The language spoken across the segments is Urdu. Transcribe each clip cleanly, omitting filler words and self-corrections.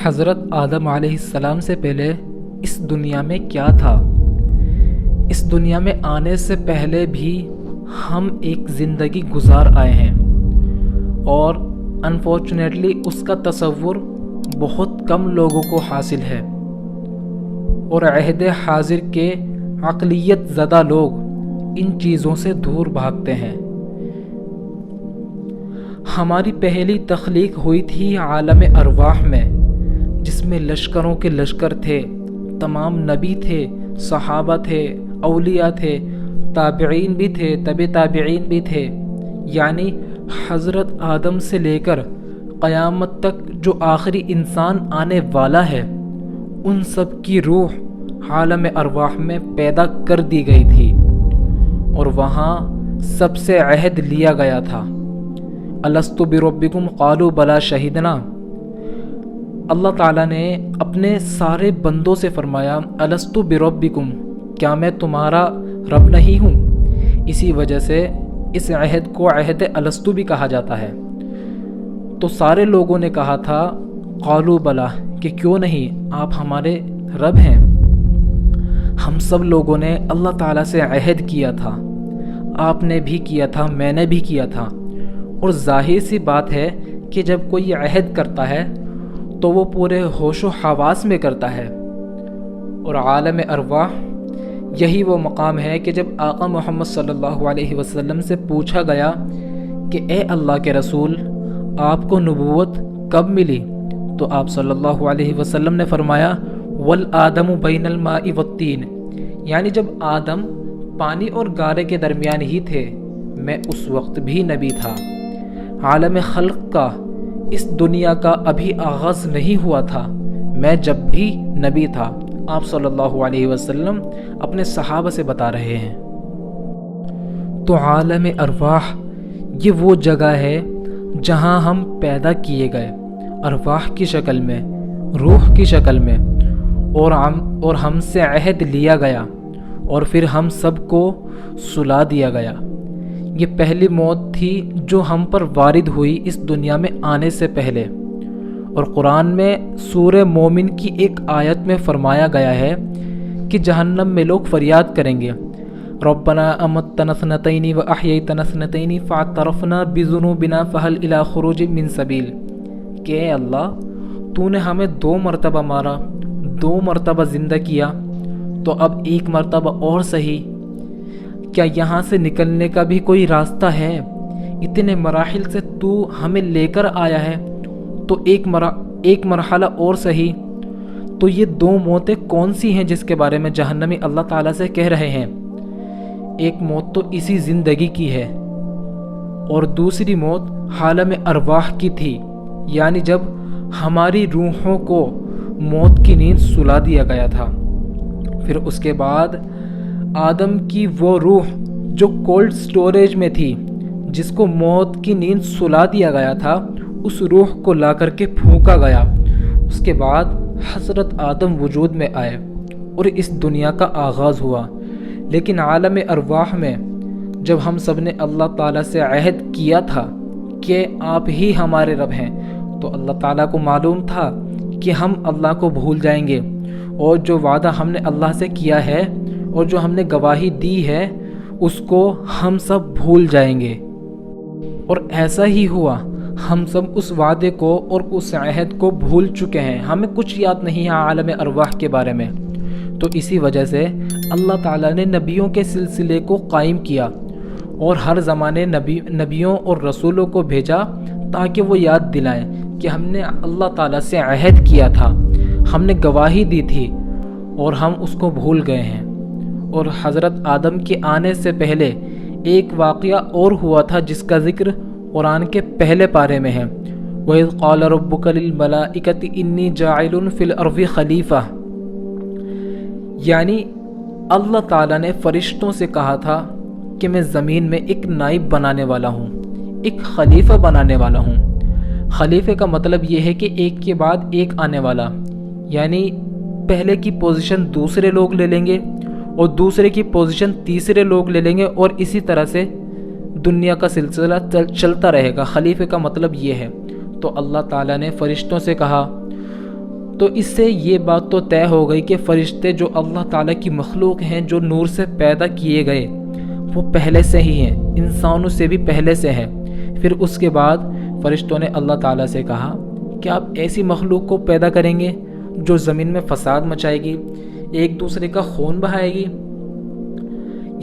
حضرت آدم علیہ السلام سے پہلے اس دنیا میں کیا تھا؟ اس دنیا میں آنے سے پہلے بھی ہم ایک زندگی گزار آئے ہیں اور انفارچونیٹلی اس کا تصور بہت کم لوگوں کو حاصل ہے، اور عہد حاضر کے عقلیت زدہ لوگ ان چیزوں سے دور بھاگتے ہیں۔ ہماری پہلی تخلیق ہوئی تھی عالم ارواح میں، جس میں لشکروں کے لشکر تھے، تمام نبی تھے، صحابہ تھے، اولیاء تھے، تابعین بھی تھے، تابعین بھی تھے، یعنی حضرت آدم سے لے کر قیامت تک جو آخری انسان آنے والا ہے، ان سب کی روح عالم ارواح میں پیدا کر دی گئی تھی، اور وہاں سب سے عہد لیا گیا تھا۔ الستُ بربکم قالوا بلا شہدنا۔ اللہ تعالیٰ نے اپنے سارے بندوں سے فرمایا الستُ بربکم، کیا میں تمہارا رب نہیں ہوں؟ اسی وجہ سے اس عہد کو عہد الستُ بھی کہا جاتا ہے۔ تو سارے لوگوں نے کہا تھا قالوا بلا، کہ کیوں نہیں، آپ ہمارے رب ہیں۔ ہم سب لوگوں نے اللہ تعالیٰ سے عہد کیا تھا، آپ نے بھی کیا تھا، میں نے بھی کیا تھا، اور ظاہر سی بات ہے کہ جب کوئی عہد کرتا ہے تو وہ پورے ہوش و حواس میں کرتا ہے، اور عالم ارواح یہی وہ مقام ہے کہ جب آقا محمد صلی اللہ علیہ وسلم سے پوچھا گیا کہ اے اللہ کے رسول، آپ کو نبوت کب ملی؟ تو آپ صلی اللہ علیہ وسلم نے فرمایا والآدم بین الماء والطین، یعنی جب آدم پانی اور گارے کے درمیان ہی تھے، میں اس وقت بھی نبی تھا۔ عالم خلق کا، اس دنیا کا ابھی آغاز نہیں ہوا تھا، میں جب بھی نبی تھا۔ آپ صلی اللہ علیہ وسلم اپنے صحابہ سے بتا رہے ہیں۔ تو عالم ارواح یہ وہ جگہ ہے جہاں ہم پیدا کیے گئے، ارواح کی شکل میں، روح کی شکل میں، اور ہم سے عہد لیا گیا، اور پھر ہم سب کو سلا دیا گیا۔ یہ پہلی موت تھی جو ہم پر وارد ہوئی اس دنیا میں آنے سے پہلے، اور قرآن میں سورہ مومن کی ایک آیت میں فرمایا گیا ہے کہ جہنم میں لوگ فریاد کریں گے ربنا امتنا اثنتین واحییتنا اثنتین فاعترفنا بذنوبنا فہل الی خروج من سبیل، کہ اے اللہ تو نے ہمیں 2 مرتبہ مارا، 2 مرتبہ زندہ کیا، تو اب 1 مرتبہ اور صحیح، کیا یہاں سے نکلنے کا بھی کوئی راستہ ہے؟ اتنے مراحل سے تو ہمیں لے کر آیا ہے، تو ایک مرحلہ اور صحیح۔ تو یہ 2 موتیں کون سی ہیں جس کے بارے میں جہنمی اللہ تعالیٰ سے کہہ رہے ہیں؟ ایک موت تو اسی زندگی کی ہے، اور دوسری موت عالم ارواح کی تھی، یعنی جب ہماری روحوں کو موت کی نیند سلا دیا گیا تھا۔ پھر اس کے بعد آدم کی وہ روح جو کولڈ سٹوریج میں تھی، جس کو موت کی نیند سلا دیا گیا تھا، اس روح کو لا کر کے پھونکا گیا۔ اس کے بعد حضرت آدم وجود میں آئے اور اس دنیا کا آغاز ہوا۔ لیکن عالم ارواح میں جب ہم سب نے اللہ تعالیٰ سے عہد کیا تھا کہ آپ ہی ہمارے رب ہیں، تو اللہ تعالیٰ کو معلوم تھا کہ ہم اللہ کو بھول جائیں گے، اور جو وعدہ ہم نے اللہ سے کیا ہے اور جو ہم نے گواہی دی ہے اس کو ہم سب بھول جائیں گے، اور ایسا ہی ہوا۔ ہم سب اس وعدے کو اور اس عہد کو بھول چکے ہیں، ہمیں کچھ یاد نہیں ہے عالم ارواح کے بارے میں۔ تو اسی وجہ سے اللہ تعالیٰ نے نبیوں کے سلسلے کو قائم کیا، اور ہر زمانے نبیوں اور رسولوں کو بھیجا تاکہ وہ یاد دلائیں کہ ہم نے اللہ تعالیٰ سے عہد کیا تھا، ہم نے گواہی دی تھی، اور ہم اس کو بھول گئے ہیں۔ اور حضرت آدم کے آنے سے پہلے ایک واقعہ اور ہوا تھا جس کا ذکر قرآن کے پہلے پارے میں ہے۔ وَإِذْ قَالَ رَبُّكَ لِلْمَلَائِكَةِ إِنِّي جَاعِلٌ فِي الْأَرْضِ خَلِيفَةً، یعنی اللہ تعالیٰ نے فرشتوں سے کہا تھا کہ میں زمین میں ایک نائب بنانے والا ہوں، ایک خلیفہ بنانے والا ہوں۔ خلیفے کا مطلب یہ ہے کہ ایک کے بعد ایک آنے والا، یعنی پہلے کی پوزیشن دوسرے لوگ لے لیں گے، اور دوسرے کی پوزیشن تیسرے لوگ لے لیں گے، اور اسی طرح سے دنیا کا سلسلہ چلتا رہے گا۔ خلیفے کا مطلب یہ ہے۔ تو اللہ تعالیٰ نے فرشتوں سے کہا تو اس سے یہ بات تو طے ہو گئی کہ فرشتے جو اللہ تعالیٰ کی مخلوق ہیں، جو نور سے پیدا کیے گئے، وہ پہلے سے ہی ہیں، انسانوں سے بھی پہلے سے ہیں۔ پھر اس کے بعد فرشتوں نے اللہ تعالیٰ سے کہا کہ آپ ایسی مخلوق کو پیدا کریں گے جو زمین میں فساد مچائے گی، ایک دوسرے کا خون بہائے گی۔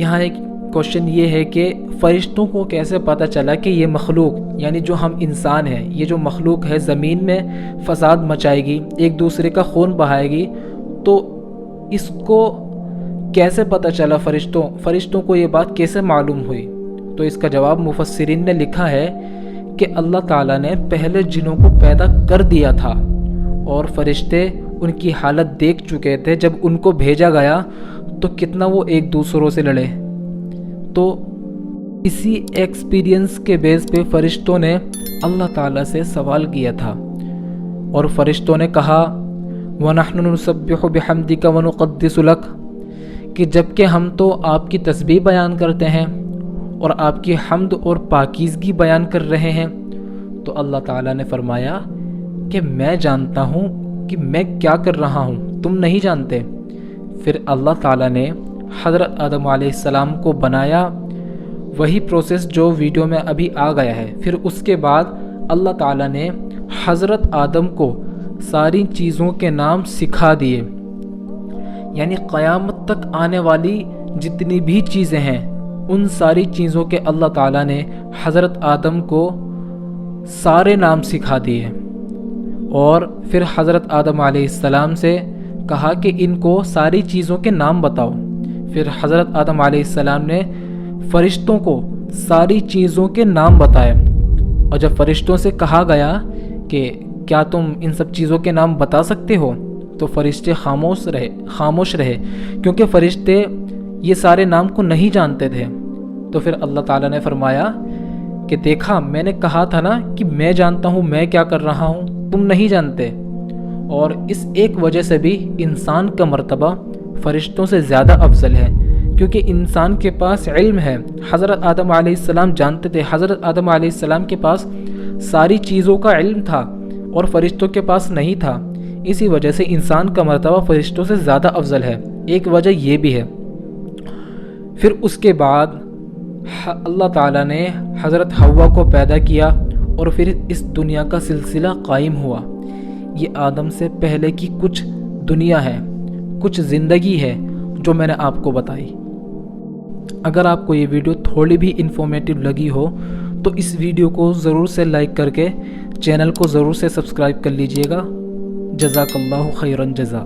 یہاں ایک کوشچن یہ ہے کہ فرشتوں کو کیسے پتہ چلا کہ یہ مخلوق، یعنی جو ہم انسان ہیں، یہ جو مخلوق ہے زمین میں فساد مچائے گی، ایک دوسرے کا خون بہائے گی، تو اس کو کیسے پتہ چلا فرشتوں کو یہ بات کیسے معلوم ہوئی؟ تو اس کا جواب مفسرین نے لکھا ہے کہ اللہ تعالیٰ نے پہلے جنوں کو پیدا کر دیا تھا اور فرشتے ان کی حالت دیکھ چکے تھے۔ جب ان کو بھیجا گیا تو کتنا وہ ایک دوسروں سے لڑے۔ تو اسی ایکسپیرینس کے بیس پہ فرشتوں نے اللہ تعالیٰ سے سوال کیا تھا، اور فرشتوں نے کہا وَنَحْنُ نُسَبِّحُ بِحَمْدِكَ وَنُقَدِّسُ لَكَ، کہ جبکہ ہم تو آپ کی تسبیح بیان کرتے ہیں اور آپ کی حمد اور پاکیزگی بیان کر رہے ہیں، تو اللہ تعالیٰ نے فرمایا کہ میں جانتا ہوں کہ میں کیا کر رہا ہوں، تم نہیں جانتے۔ پھر اللہ تعالیٰ نے حضرت آدم علیہ السلام کو بنایا، وہی پروسیس جو ویڈیو میں ابھی آ گیا ہے۔ پھر اس کے بعد اللہ تعالیٰ نے حضرت آدم کو ساری چیزوں کے نام سکھا دیے، یعنی قیامت تک آنے والی جتنی بھی چیزیں ہیں ان ساری چیزوں کے اللہ تعالیٰ نے حضرت آدم کو سارے نام سکھا دیے، اور پھر حضرت آدم علیہ السلام سے کہا کہ ان کو ساری چیزوں کے نام بتاؤ۔ پھر حضرت آدم علیہ السلام نے فرشتوں کو ساری چیزوں کے نام بتائے، اور جب فرشتوں سے کہا گیا کہ کیا تم ان سب چیزوں کے نام بتا سکتے ہو، تو فرشتے خاموش رہے کیونکہ فرشتے یہ سارے نام کو نہیں جانتے تھے۔ تو پھر اللہ تعالیٰ نے فرمایا کہ دیکھا میں نے کہا تھا نا کہ میں جانتا ہوں میں کیا کر رہا ہوں، تم نہیں جانتے۔ اور اس ایک وجہ سے بھی انسان کا مرتبہ فرشتوں سے زیادہ افضل ہے، کیونکہ انسان کے پاس علم ہے۔ حضرت آدم علیہ السلام جانتے تھے، حضرت آدم علیہ السلام کے پاس ساری چیزوں کا علم تھا اور فرشتوں کے پاس نہیں تھا، اسی وجہ سے انسان کا مرتبہ فرشتوں سے زیادہ افضل ہے۔ ایک وجہ یہ بھی ہے۔ پھر اس کے بعد اللہ تعالیٰ نے حضرت حوا کو پیدا کیا، اور پھر اس دنیا کا سلسلہ قائم ہوا۔ یہ آدم سے پہلے کی کچھ دنیا ہے، کچھ زندگی ہے جو میں نے آپ کو بتائی۔ اگر آپ کو یہ ویڈیو تھوڑی بھی انفارمیٹیو لگی ہو تو اس ویڈیو کو ضرور سے لائک کر کے چینل کو ضرور سے سبسکرائب کر لیجئے گا۔ جزاک اللہ خیرن جزا۔